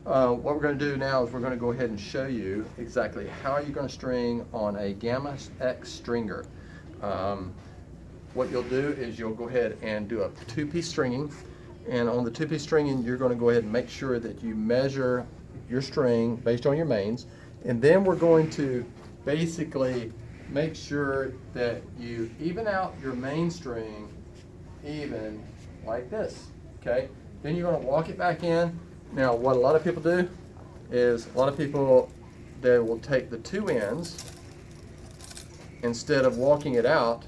What we're going to do now is we're going to go ahead and show you exactly how you're going to string on a Gamma X stringer. Um, what you'll do is you'll go ahead and do a two-piece stringing, and on the two-piece stringing you're going to go ahead and make sure that you measure your string based on your mains, and then we're going to basically make sure that you even out your main string even like this, okay? Then you're going to walk it back in. Now, what a lot of people do is they will take the two ends, instead of walking it out,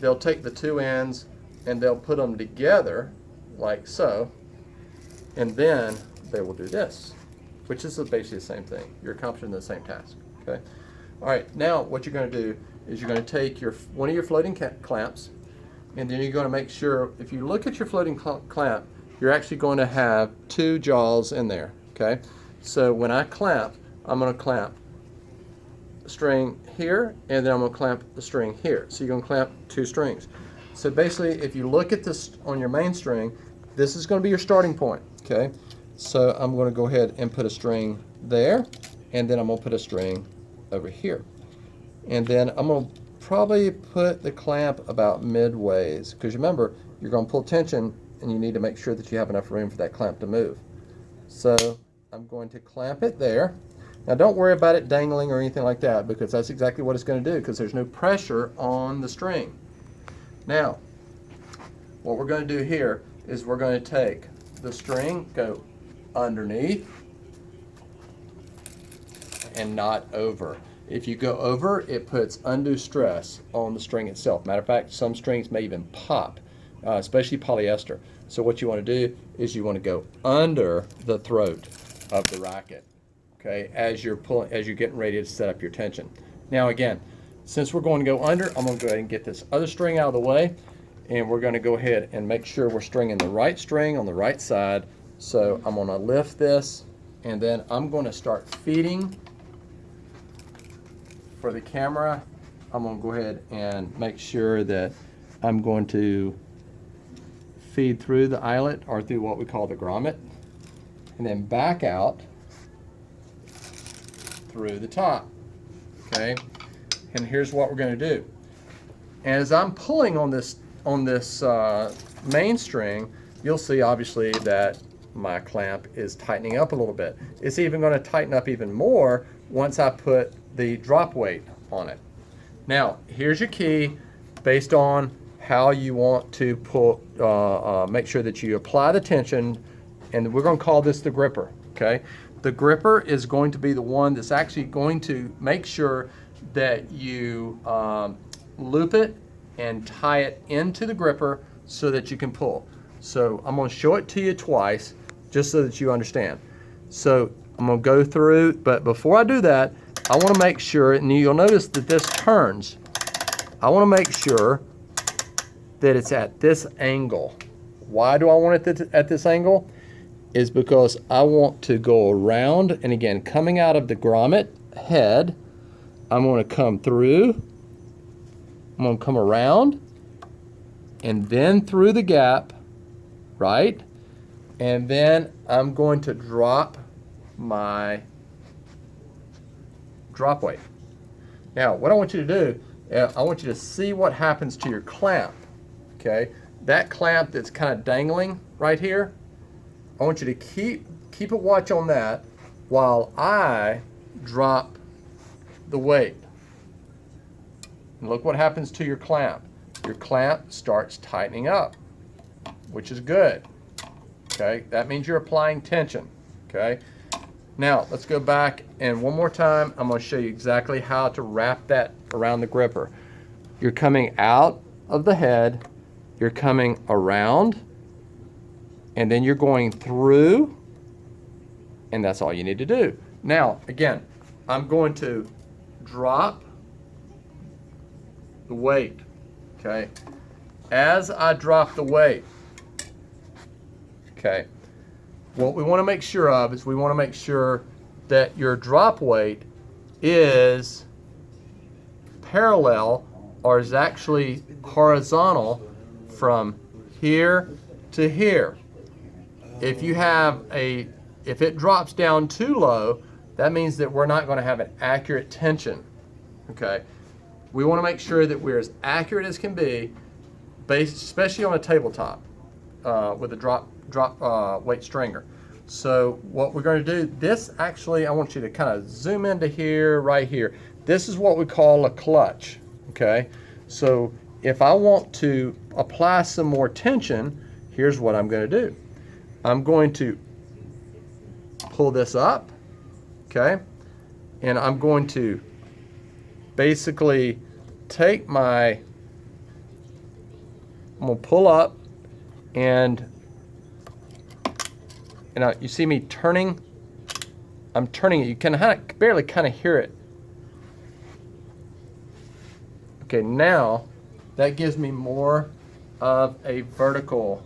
they'll take the two ends and they'll put them together like so, and then they will do this, which is basically the same thing. You're accomplishing the same task, okay? All right, now what you're going to do is you're going to take one of your floating clamps, and then you're going to make sure, if you look at your floating clamp, you're actually going to have two jaws in there, okay? So when I clamp, I'm going to clamp the string here, and then I'm going to clamp the string here. So you're going to clamp two strings. So basically, if you look at this on your main string, this is going to be your starting point, okay? So I'm going to go ahead and put a string there, and then I'm going to put a string over here. And then I'm going to probably put the clamp about midways, because remember, you're going to pull tension and you need to make sure that you have enough room for that clamp to move. So I'm going to clamp it there. Now don't worry about it dangling or anything like that, because that's exactly what it's going to do, because there's no pressure on the string. Now, what we're going to do here is we're going to take the string, go underneath, and not over. If you go over, it puts undue stress on the string itself. Matter of fact, some strings may even pop, especially polyester. So what you want to do is you want to go under the throat of the racket, okay, as you're getting ready to set up your tension. Now again, since we're going to go under, I'm going to go ahead and get this other string out of the way, and we're going to go ahead and make sure we're stringing the right string on the right side. So I'm going to lift this, and then I'm going to start feeding for the camera. I'm going to go ahead and make sure that I'm going to feed through the eyelet, or through what we call the grommet, and then back out through the top, okay? And here's what we're going to do. As I'm pulling on this main string, you'll see obviously that my clamp is tightening up a little bit. It's even going to tighten up even more once I put the drop weight on it. Now, here's your key based on how you want to pull, make sure that you apply the tension, and we're going to call this the gripper, okay? The gripper is going to be the one that's actually going to make sure that you loop it and tie it into the gripper so that you can pull. So I'm going to show it to you twice just so that you understand. So I'm going to go through, but before I do that, I want to make sure, and you'll notice that this turns, I want to make sure that it's at this angle. Why do I want it at this angle? Is because I want to go around, and again, coming out of the grommet head, I'm going to come through, I'm going to come around, and then through the gap, right? And then I'm going to drop my drop weight. Now, what I want you to do, I want you to see what happens to your clamp, okay? That clamp that's kind of dangling right here, I want you to keep a watch on that while I drop the weight. And look what happens to your clamp. Your clamp starts tightening up, which is good. Okay, that means you're applying tension. Okay, now let's go back, and one more time I'm going to show you exactly how to wrap that around the gripper. You're coming out of the head, you're coming around, and then you're going through, and that's all you need to do. Now again, I'm going to drop the weight. Okay, as I drop the weight, okay, what we want to make sure of is we want to make sure that your drop weight is parallel, or is actually horizontal from here to here. If If it drops down too low, that means that we're not going to have an accurate tension. Okay, we want to make sure that we're as accurate as can be, based especially on a tabletop with a drop weight stringer. So what we're going to do, this actually, I want you to kind of zoom into here, right here. This is what we call a clutch, okay? So if I want to apply some more tension, here's what I'm going to do. I'm going to pull this up, okay? And I'm going to basically take I'm going to pull up, and you see me turning. I'm turning it. You can barely kind of hear it. Okay, now that gives me more of a vertical,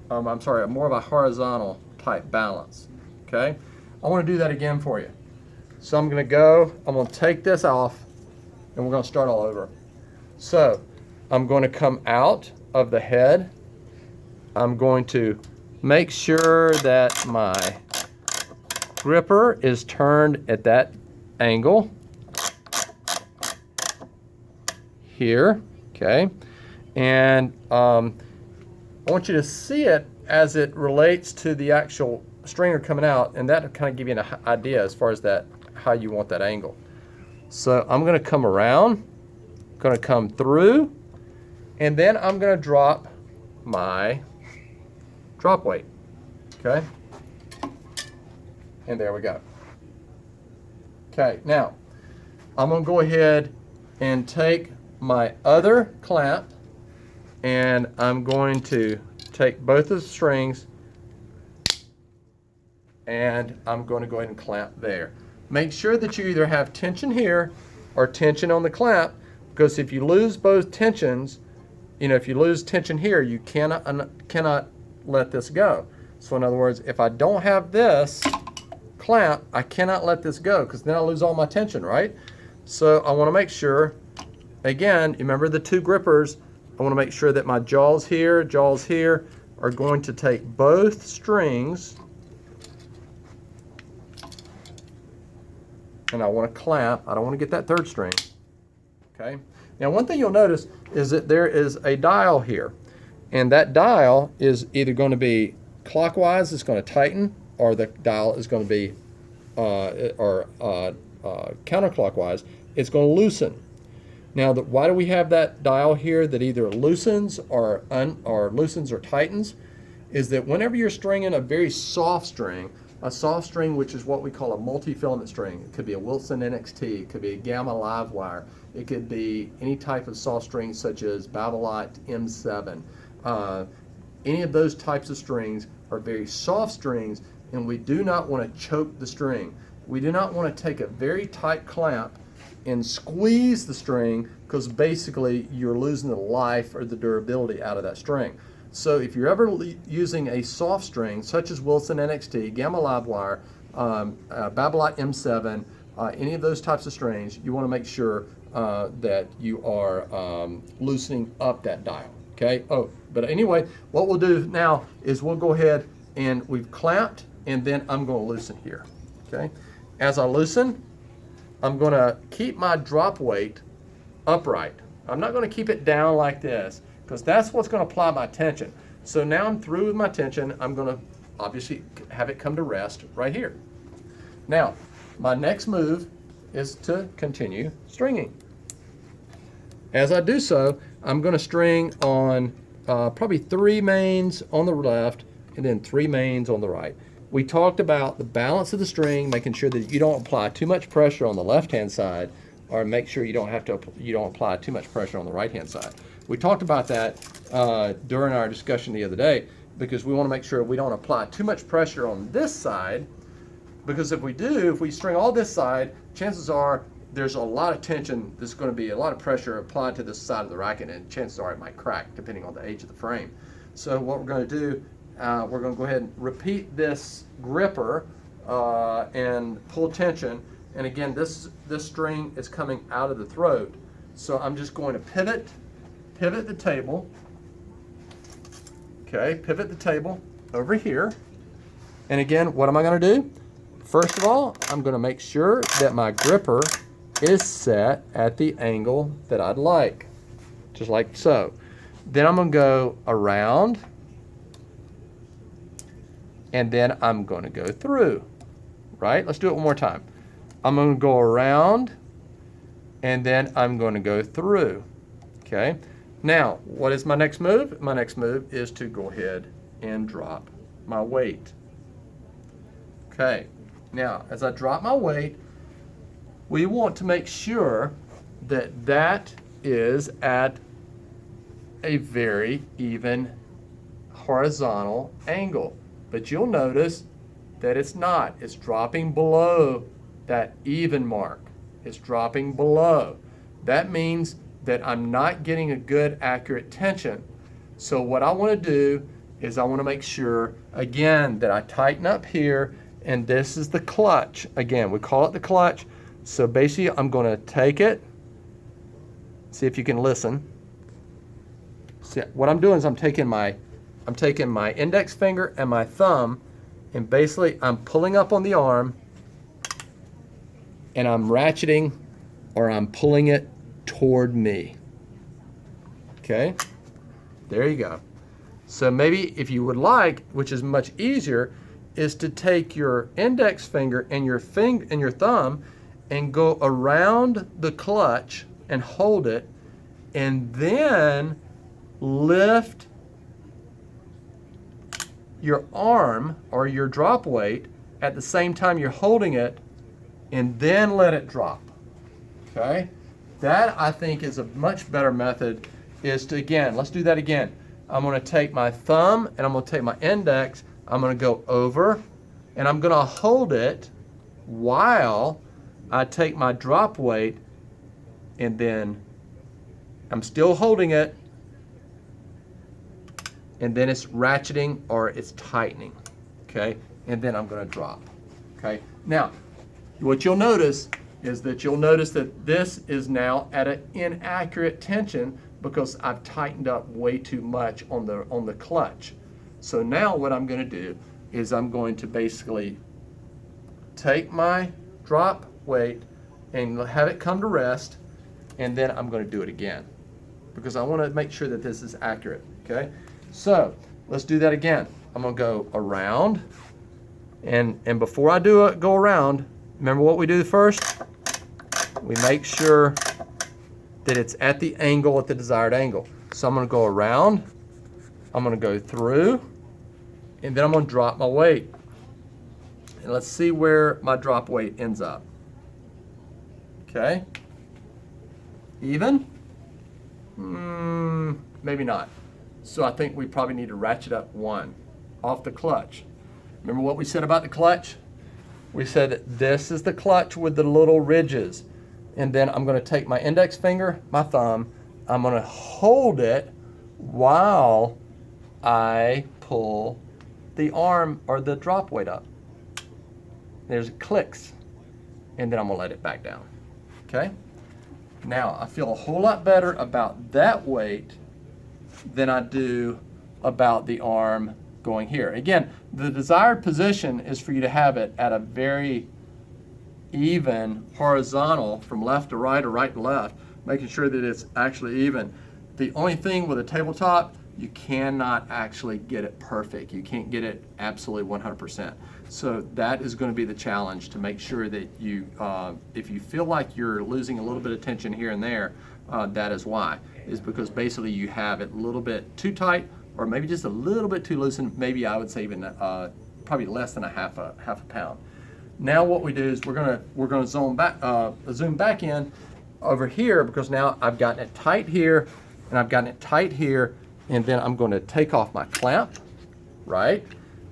I'm sorry, more of a horizontal type balance. Okay, I want to do that again for you. So I'm going to take this off, and we're going to start all over. So I'm going to come out of the head. I'm going to make sure that my gripper is turned at that angle here, okay? And I want you to see it as it relates to the actual stringer coming out, and that'll kind of give you an idea as far as how you want that angle. So I'm going to come around, going to come through, and then I'm going to drop my drop weight, okay? And there we go. Okay, now I'm going to go ahead and take my other clamp, and I'm going to take both of the strings, and I'm going to go ahead and clamp there. Make sure that you either have tension here or tension on the clamp, because if you lose both tensions, if you lose tension here, you cannot let this go. So in other words, if I don't have this clamp, I cannot let this go, because then I lose all my tension, right? So I want to make sure, again, remember the two grippers, I want to make sure that my jaws here are going to take both strings, and I want to clamp. I don't want to get that third string, okay? Now one thing you'll notice is that there is a dial here, and that dial is either going to be clockwise, it's going to tighten, or the dial is going to be counterclockwise, it's going to loosen. Now, why do we have that dial here that either loosens or loosens or tightens? Is that whenever you're stringing a very soft string which is what we call a multi-filament string, it could be a Wilson NXT, it could be a Gamma live wire, it could be any type of soft string such as Babolat M7. Any of those types of strings are very soft strings, and we do not want to choke the string. We do not want to take a very tight clamp and squeeze the string, because basically you're losing the life or the durability out of that string. So if you're ever using a soft string such as Wilson NXT, Gamma live wire, Babolat M7, any of those types of strings, you want to make sure that you are loosening up that dial, okay? Oh, but anyway, what we'll do now is we'll go ahead and we've clamped, and then I'm going to loosen here, okay? As I loosen, I'm going to keep my drop weight upright. I'm not going to keep it down like this, because that's what's going to apply my tension. So now I'm through with my tension. I'm going to obviously have it come to rest right here. Now, my next move is to continue stringing. As I do so, I'm going to string on probably 3 mains on the left and then 3 mains on the right. We talked about the balance of the string, making sure that you don't apply too much pressure on the left-hand side, or make sure you don't apply too much pressure on the right-hand side. We talked about that during our discussion the other day, because we want to make sure we don't apply too much pressure on this side, because if we string all this side, chances are there's a lot of tension, there's going to be a lot of pressure applied to this side of the racket, and chances are it might crack depending on the age of the frame. So what we're going to do, we're going to go ahead and repeat this gripper and pull tension. And again, this string is coming out of the throat. So I'm just going to pivot the table. Okay, pivot the table over here. And again, what am I gonna do? First of all, I'm gonna make sure that my gripper is set at the angle that I'd like, just like so. Then I'm gonna go around, and then I'm gonna go through, right? Let's do it one more time. I'm gonna go around, and then I'm gonna go through, okay? Now, what is my next move? My next move is to go ahead and drop my weight. Okay, now as I drop my weight, we want to make sure that that is at a very even horizontal angle. But you'll notice that it's not. It's dropping below that even mark. It's dropping below. That means that I'm not getting a good accurate tension. So what I want to do is I want to make sure, again, that I tighten up here, and this is the clutch. Again, we call it the clutch. So basically, I'm going to take it, see if you can listen. See, what I'm doing is I'm taking my index finger and my thumb, and basically I'm pulling up on the arm, and I'm ratcheting, or I'm pulling it toward me. Okay, there you go. So maybe if you would like, which is much easier, is to take your index finger and your thumb and go around the clutch and hold it, and then lift your arm or your drop weight at the same time you're holding it, and then let it drop. Okay? That, I think, is a much better method, is to, again, let's do that again. I'm going to take my thumb and I'm going to take my index, I'm going to go over, and I'm going to hold it while I take my drop weight, and then I'm still holding it, and then it's ratcheting or it's tightening, okay? And then I'm going to drop, okay? Now, what you'll notice is that this is now at an inaccurate tension because I've tightened up way too much on the clutch. So now what I'm going to do is I'm going to basically take my drop weight and have it come to rest, and then I'm going to do it again because I want to make sure that this is accurate, okay? So let's do that again. I'm going to go around, and before I go around, remember what we do first? We make sure that it's at the angle, at the desired angle. So I'm going to go around, I'm going to go through, and then I'm going to drop my weight. And let's see where my drop weight ends up. Okay? Even? Maybe not. So I think we probably need to ratchet up one off the clutch. Remember what we said about the clutch? We said that this is the clutch with the little ridges. And then I'm going to take my index finger, my thumb, I'm going to hold it while I pull the arm or the drop weight up. There's clicks, and then I'm going to let it back down. Okay? Now, I feel a whole lot better about that weight than I do about the arm going here. Again, the desired position is for you to have it at a very even horizontal from left to right or right to left, making sure that it's actually even. The only thing with a tabletop, you cannot actually get it perfect. You can't get it absolutely 100%. So that is going to be the challenge, to make sure that you, if you feel like you're losing a little bit of tension here and there, that is why. Is because basically you have it a little bit too tight, or maybe just a little bit too loose, and maybe I would say even probably less than a half a pound. Now what we do is we're gonna zoom back in over here, because now I've gotten it tight here and I've gotten it tight here, and then I'm going to take off my clamp, right?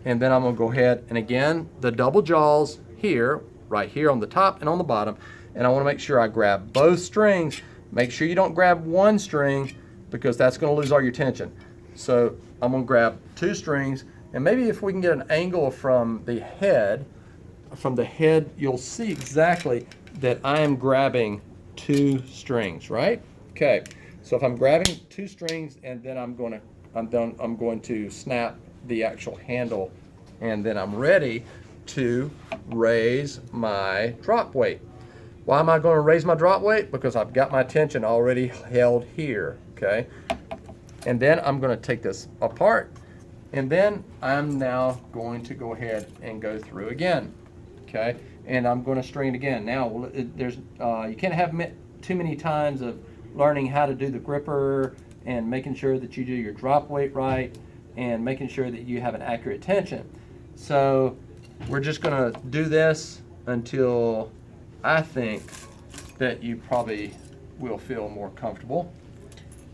And then I'm going to go ahead and, again, the double jaws here, right here on the top and on the bottom, and I want to make sure I grab both strings. Make sure you don't grab one string, because that's going to lose all your tension. So I'm going to grab two strings, and maybe if we can get an angle from the head, you'll see exactly that I am grabbing two strings, right? Okay, so if I'm grabbing two strings, and then I'm going to snap the actual handle and then I'm ready to raise my drop weight. Why am I going to raise my drop weight? Because I've got my tension already held here, okay? And then I'm going to take this apart, and then I'm now going to go ahead and go through again, okay? And I'm going to string it again. Now, you can't have too many times of learning how to do the gripper and making sure that you do your drop weight right and making sure that you have an accurate tension. So we're just going to do this until I think that you probably will feel more comfortable.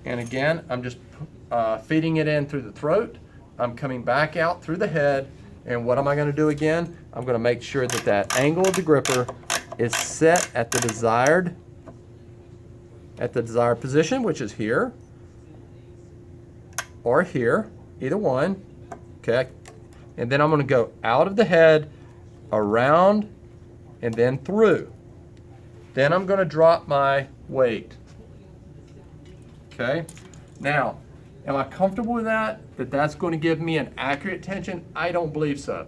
And again, I'm just feeding it in through the throat. I'm coming back out through the head. And what am I going to do again? I'm going to make sure that that angle of the gripper is set at the desired position, which is here or here, either one. Okay. And then I'm going to go out of the head, around, and then through. Then I'm going to drop my weight. Okay. Now, am I comfortable with that? That's going to give me an accurate tension? I don't believe so.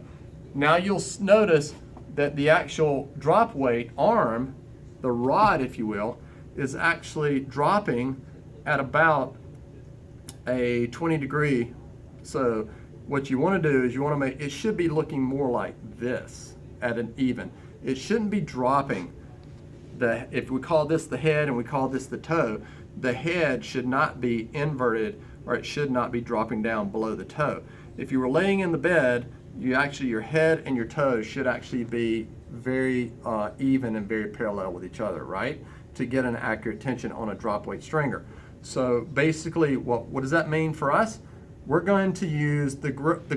Now you'll notice that the actual drop weight arm, the rod if you will, is actually dropping at about a 20 degree. So what you want to do is you want to make, it should be looking more like this at an even. It shouldn't be dropping. If we call this the head and we call this the toe, the head should not be inverted, or it should not be dropping down below the toe. If you were laying in the bed, your head and your toes should actually be very even and very parallel with each other, right? To get an accurate tension on a drop weight stringer. So basically, what does that mean for us? We're going to use the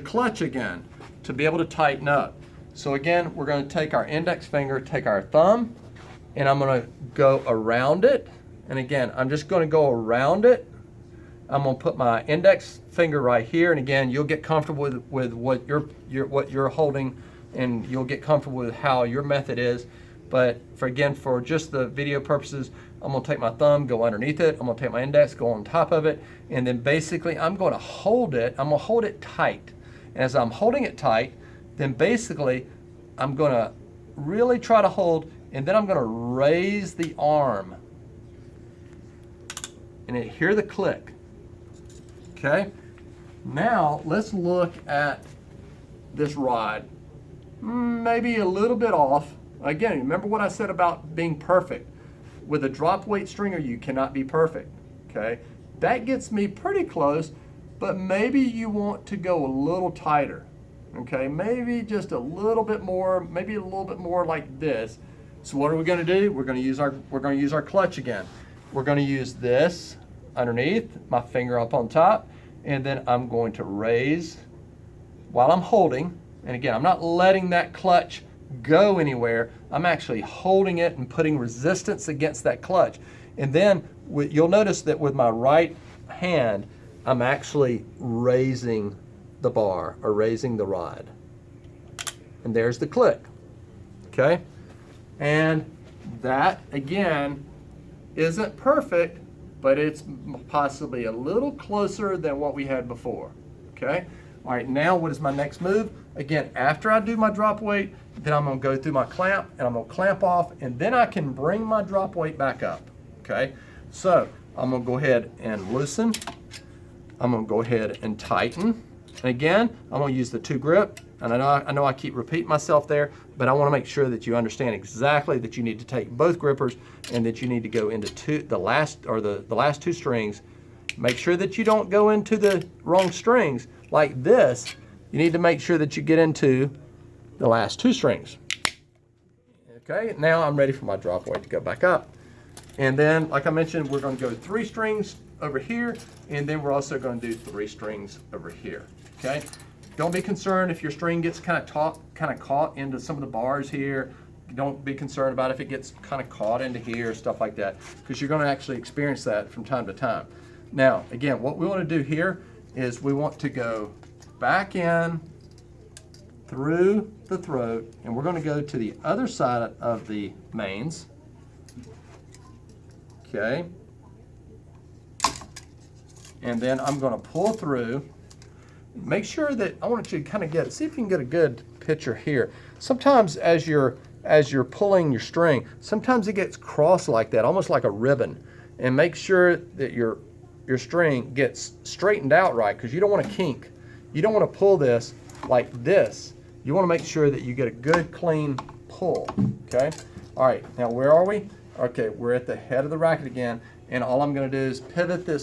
clutch again to be able to tighten up. So again, we're going to take our index finger, take our thumb, and I'm going to go around it. And again, I'm just going to go around it. I'm going to put my index finger right here, and again, you'll get comfortable with what you're holding, and you'll get comfortable with how your method is. But for just the video purposes, I'm going to take my thumb, go underneath it. I'm going to take my index, go on top of it, and then basically I'm going to hold it. I'm going to hold it tight. And as I'm holding it tight, then basically I'm going to really try to hold, and then I'm going to raise the arm. And hear the click. Okay, now let's look at this rod. Maybe a little bit off. Again, remember what I said about being perfect. With a drop weight stringer, you cannot be perfect. Okay, that gets me pretty close, but maybe you want to go a little tighter. Okay, maybe just a little bit more, maybe a little bit more like this. So what are we going to do? We're going to use our clutch again. We're going to use this underneath, my finger up on top, and then I'm going to raise while I'm holding. And again, I'm not letting that clutch go anywhere. I'm actually holding it and putting resistance against that clutch. And then you'll notice that with my right hand, I'm actually raising the bar or raising the rod. And there's the click. Okay? And that, again, isn't perfect, but it's possibly a little closer than what we had before. Okay? All right, now what is my next move? Again, after I do my drop weight, then I'm going to go through my clamp, and I'm going to clamp off, and then I can bring my drop weight back up. Okay? So I'm going to go ahead and loosen. I'm going to go ahead and tighten. And again, I'm going to use the 2 grip. And I know I keep repeating myself there, but I want to make sure that you understand exactly that you need to take both grippers and that you need to go into the last 2 strings. Make sure that you don't go into the wrong strings like this. You need to make sure that you get into the last 2 strings. Okay, now I'm ready for my drop weight to go back up. And then, like I mentioned, we're going to go 3 strings over here, and then we're also going to do 3 strings over here. Okay. Don't be concerned if your string gets kind of caught into some of the bars here. Don't be concerned about if it gets kind of caught into here, stuff like that, because you're going to actually experience that from time to time. Now, again, what we want to do here is we want to go back in through the throat, and we're going to go to the other side of the mains. Okay. And then I'm going to pull through. make sure that, I want you to kind of see if you can get a good picture here. Sometimes as you're pulling your string, sometimes it gets crossed like that, almost like a ribbon. And make sure that your string gets straightened out right, because you don't want to kink. You don't want to pull this like this. You want to make sure that you get a good clean pull, okay? All right, now where are we? Okay, we're at the head of the racket again, and all I'm going to do is pivot the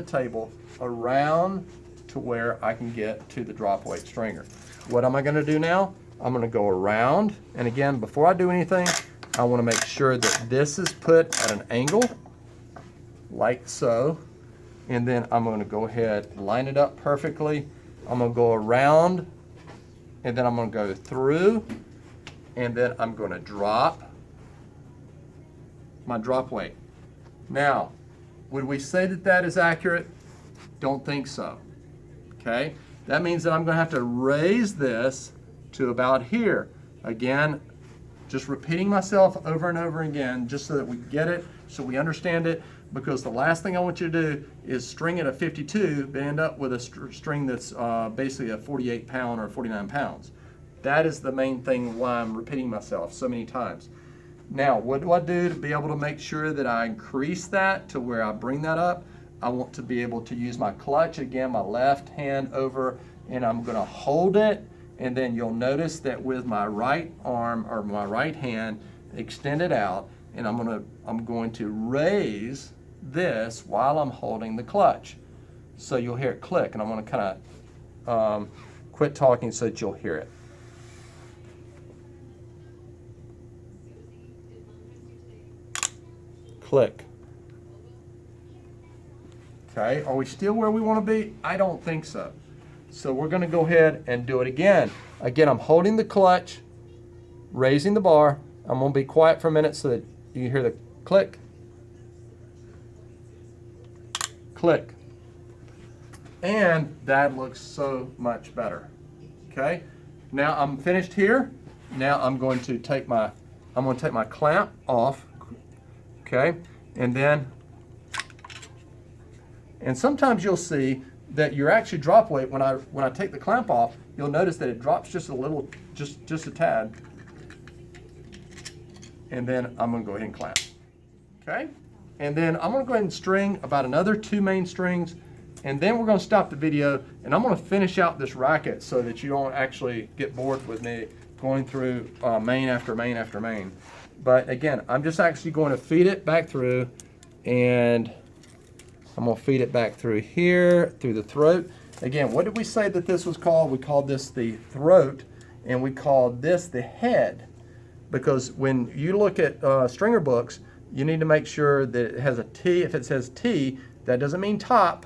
table around to where I can get to the drop weight stringer. What am I going to do now? I'm going to go around, and again, before I do anything, I want to make sure that this is put at an angle, like so, and then I'm going to go ahead, line it up perfectly. I'm going to go around, and then I'm going to go through, and then I'm going to drop my drop weight. Now, would we say that that is accurate? Don't think so, okay? That means that I'm going to have to raise this to about here. Again, just repeating myself over and over again, just so that we get it, so we understand it, because the last thing I want you to do is string it at 52, but end up with a string that's basically a 48 pound or 49 pounds. That is the main thing why I'm repeating myself so many times. Now, what do I do to be able to make sure that I increase that to where I bring that up? I want to be able to use my clutch, again, my left hand over, and I'm gonna hold it, and then you'll notice that with my right arm or my right hand extended out, and I'm going to raise this while I'm holding the clutch. So you'll hear it click, and I'm gonna kind of quit talking so that you'll hear it. Click. Okay, are we still where we want to be? I don't think so. So we're going to go ahead and do it again. Again, I'm holding the clutch, raising the bar. I'm going to be quiet for a minute so that you can hear the click, click. And that looks so much better. Okay, now I'm finished here. Now I'm going to take my clamp off. Okay, and sometimes you'll see that your actual drop weight, when I take the clamp off, you'll notice that it drops just a little, just a tad. And then I'm gonna go ahead and clamp. Okay? And then I'm gonna go ahead and string about another 2 main strings, and then we're gonna stop the video, and I'm gonna finish out this racket so that you don't actually get bored with me going through main after main after main. But again, I'm just actually going to feed it back through, and I'm going to feed it back through here, through the throat. Again, what did we say that this was called? We called this the throat, and we called this the head. Because when you look at stringer books, you need to make sure that it has a T. If it says T, that doesn't mean top.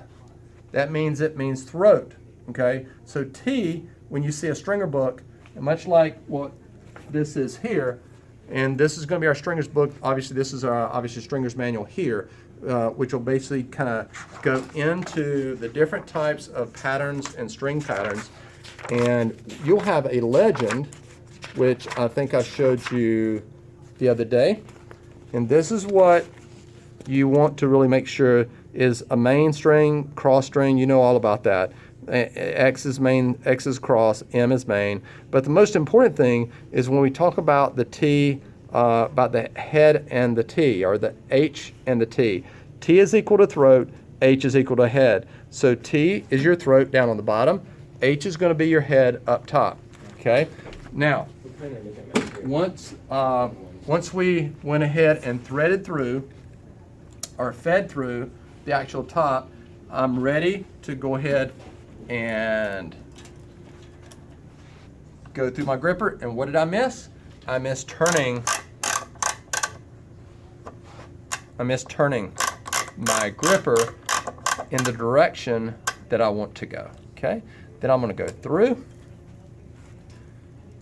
That means it means throat, okay? So T, when you see a stringer book, much like what this is here, and this is going to be our stringer's book. Obviously, this is our stringer's manual here, which will basically kind of go into the different types of patterns and string patterns. And you'll have a legend, which I think I showed you the other day. And this is what you want to really make sure is a main string, cross string. You know all about that. X is main, X is cross, M is main. But the most important thing is when we talk about the T, about the head and the T, or the H and the T. T is equal to throat, H is equal to head. So T is your throat down on the bottom, H is going to be your head up top. Okay? Now, once we went ahead and threaded through, or fed through the actual top, I'm ready to go ahead and go through my gripper. And what did I miss? I missed turning my gripper in the direction that I want to go. Okay, then I'm going to go through.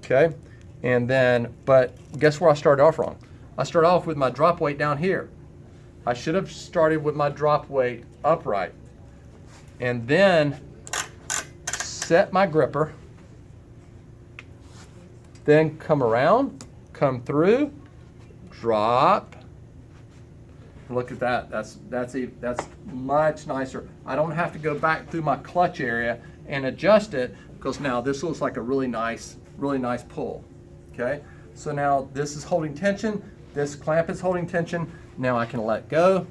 Okay, and then, but guess where I started off wrong? I started off with my drop weight down here. I should have started with my drop weight upright, and then set my gripper, then come around, come through, drop, Look at that. That's much nicer. I don't have to go back through my clutch area and adjust it, because now this looks like a really nice pull. Okay. So now this is holding tension. This clamp is holding tension. Now I can let go,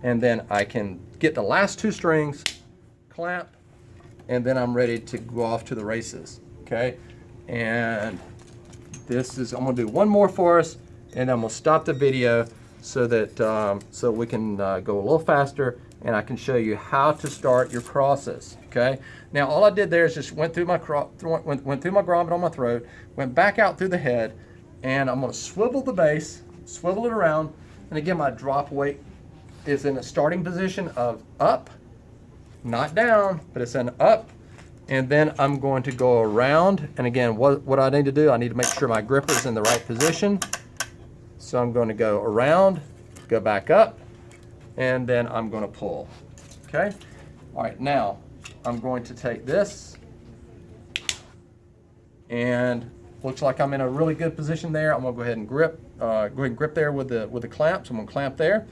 and then I can get the last two strings, clamp, and then I'm ready to go off to the races. Okay. And this is, I'm gonna do one more for us, and I'm gonna stop the video so that so we can go a little faster, and I can show you how to start your crosses. Okay. Now all I did there is just went through my went through my grommet on my throat, went back out through the head, and I'm going to swivel the base, swivel it around, and again my drop weight is in a starting position of up, not down, but it's an up, and then I'm going to go around. And again, what I need to do, I need to make sure my gripper is in the right position. So I'm going to go around, go back up, and then I'm going to pull. Okay. All right. Now I'm going to take this, and looks like I'm in a really good position there. I'm going to go ahead and grip, grip there with the clamps. I'm going to clamp there,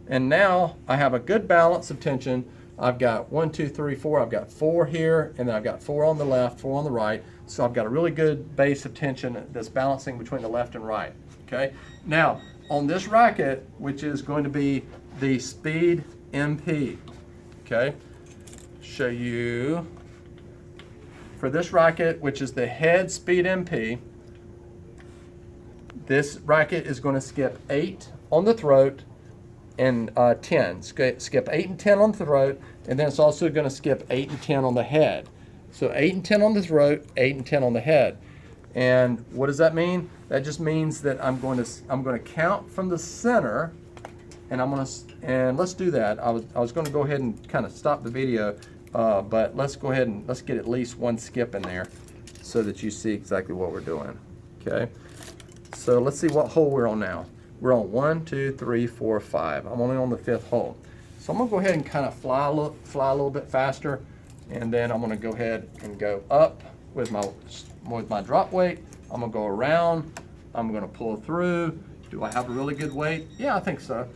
and now I have a good balance of tension. I've got 1, 2, 3, 4. I've got 4 here, and then I've got 4 on the left, 4 on the right. So I've got a really good base of tension that's balancing between the left and right. Okay. Now on this racket, which is going to be the Speed MP. Okay. Show you for this racket, which is the Head Speed MP. This racket is going to skip 8 on the throat and 10. Skip 8 and 10 on the throat, and then it's also going to skip 8 and 10 on the head. So 8 and 10 on the throat, 8 and 10 on the head. And what does that mean? That just means that I'm going to count from the center, and and let's do that. I was going to go ahead and kind of stop the video, but let's go ahead and let's get at least one skip in there so that you see exactly what we're doing. Okay. So let's see what hole we're on now. We're on 1, 2, 3, 4, 5. I'm only on the 5th hole. So I'm gonna go ahead and kind of fly a little bit faster, and then I'm gonna go ahead and go up with my drop weight. I'm gonna go around. I'm gonna pull through. Do I have a really good weight? Yeah, I think so.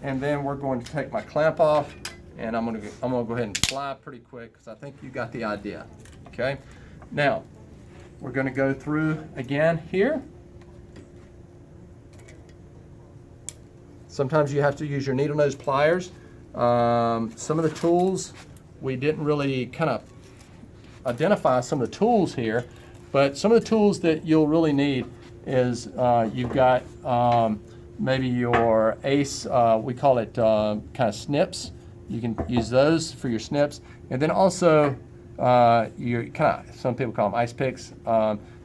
And then we're going to take my clamp off, and I'm gonna go ahead and fly pretty quick, because I think you got the idea. Okay. Now we're gonna go through again here. Sometimes you have to use your needle nose pliers. Some of the tools, we didn't really kind of identify some of the tools here, but some of the tools that you'll really need is you've got maybe your ACE, we call it kind of snips. You can use those for your snips. And then also your kind of, some people call them ice picks.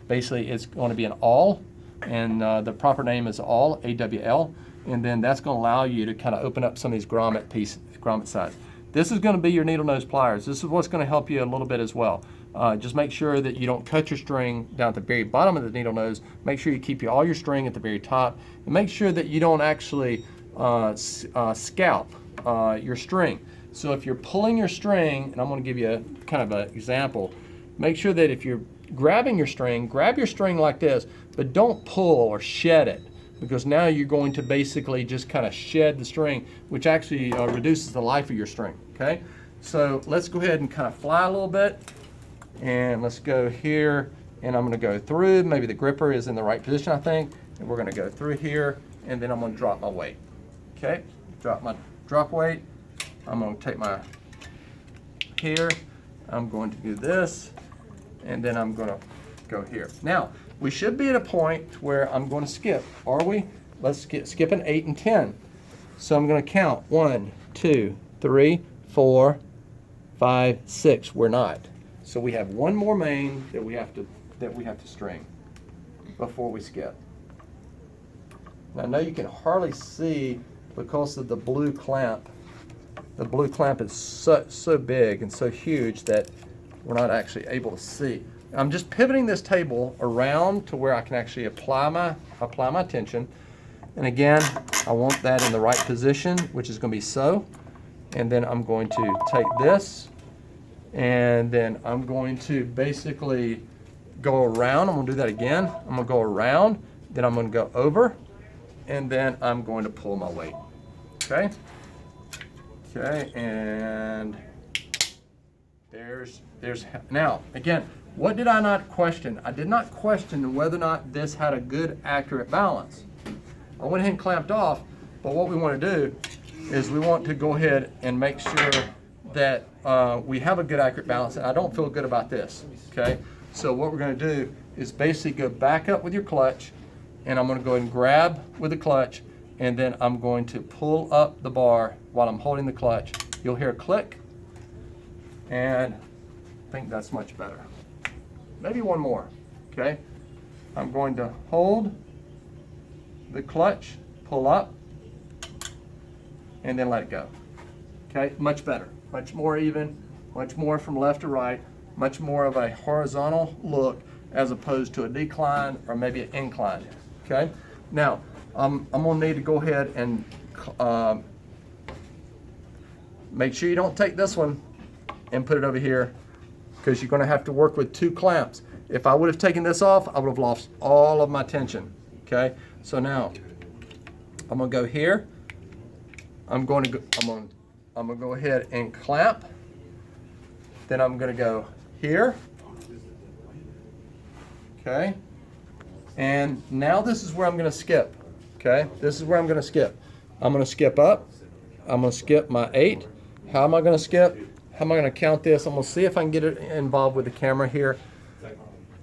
Basically it's going to be an awl, and the proper name is awl, A-W-L. And then that's going to allow you to kind of open up some of these grommet sides. This is going to be your needle nose pliers. This is what's going to help you a little bit as well. Just make sure that you don't cut your string down at the very bottom of the needle nose. Make sure you keep all your string at the very top, and make sure that you don't actually scalp your string. So if you're pulling your string, and I'm going to give you a kind of an example, make sure that if you're grabbing your string, grab your string like this, but don't pull or shed it, because now you're going to basically just kind of shed the string, which actually reduces the life of your string. Okay, so let's go ahead and kind of fly a little bit, and let's go here, and I'm going to go through. Maybe the gripper is in the right position, I think, and we're going to go through here, and then I'm going to drop my weight. Okay, drop my drop weight. I'm going to take my here. I'm going to do this, and then I'm going to go here. Now, we should be at a point where I'm going to skip, are we? Let's skip an 8 and 10. So I'm going to count 1, 2, 3, 4, 5, 6. We're not. So we have one more main that we have to string before we skip. Now I know you can hardly see because of the blue clamp. The blue clamp is so big and so huge that we're not actually able to see. I'm just pivoting this table around to where I can actually apply my tension. And again, I want that in the right position, which is going to be so. And then I'm going to take this, and then I'm going to basically go around. I'm going to do that again. I'm going to go around, then I'm going to go over, and then I'm going to pull my weight. Okay. Okay, and there's, now, again, what did I not question? I did not question whether or not this had a good, accurate balance. I went ahead and clamped off, but what we want to do is we want to go ahead and make sure that we have a good, accurate balance, and I don't feel good about this, okay? So what we're going to do is basically go back up with your clutch, and I'm going to go ahead and grab with the clutch, and then I'm going to pull up the bar while I'm holding the clutch. You'll hear a click, and I think that's much better. Maybe one more, okay? I'm going to hold the clutch, pull up, and then let it go. Okay, much better, much more even, much more from left to right, much more of a horizontal look as opposed to a decline or maybe an incline. Okay, now I'm gonna need to go ahead and make sure you don't take this one and put it over here, because you're gonna have to work with 2 clamps. If I would have taken this off, I would have lost all of my tension. Okay, so now I'm gonna go here. I'm gonna go ahead and clamp. Then I'm gonna go here. Okay, and now this is where I'm gonna skip. Okay, this is where I'm gonna skip. I'm gonna skip up. I'm gonna skip my 8. How am I gonna skip? How am I gonna count this? I'm gonna see if I can get it involved with the camera here.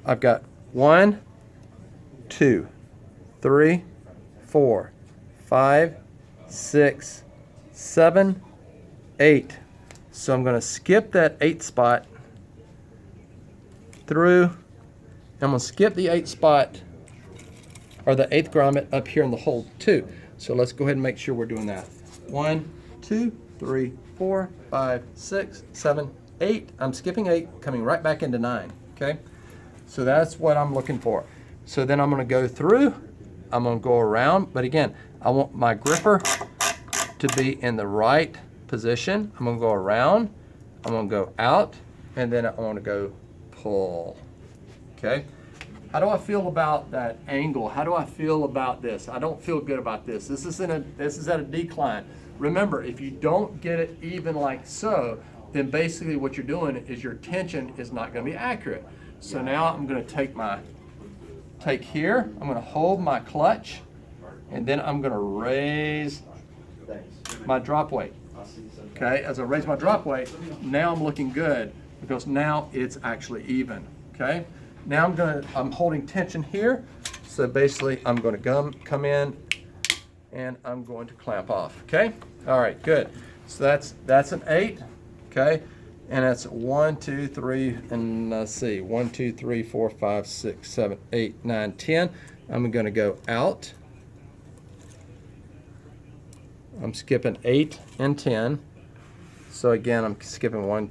I've got 1, 2, 3, 4, 5, 6, 7, 8. So I'm gonna skip that 8 spot through. I'm gonna skip the 8 spot, or the 8th grommet up here in the hole 2. So let's go ahead and make sure we're doing that. 1, 2, 3, 4, 5, 6, 7, 8. I'm skipping 8, coming right back into 9. Okay, so that's what I'm looking for. So then I'm going to go through. I'm going to go around, but again, I want my gripper to be in the right position. I'm going to go around. I'm going to go out, and then I want to go pull. Okay. How do I feel about that angle? How do I feel about this? I don't feel good about this. This is at a decline. Remember, if you don't get it even like so, then basically what you're doing is your tension is not going to be accurate. So now I'm going to take here, I'm going to hold my clutch, and then I'm going to raise my drop weight. Okay, as I raise my drop weight, now I'm looking good because now it's actually even. Okay, now I'm holding tension here, so basically I'm going to come in and I'm going to clamp off. Okay, all right, good. So that's an 8. Okay, and that's 1, 2, 3, and let's see, 1, 2, 3, 4, 5, 6, 7, 8, 9, 10. I'm going to go out. I'm skipping 8 and 10. So again, I'm skipping 1,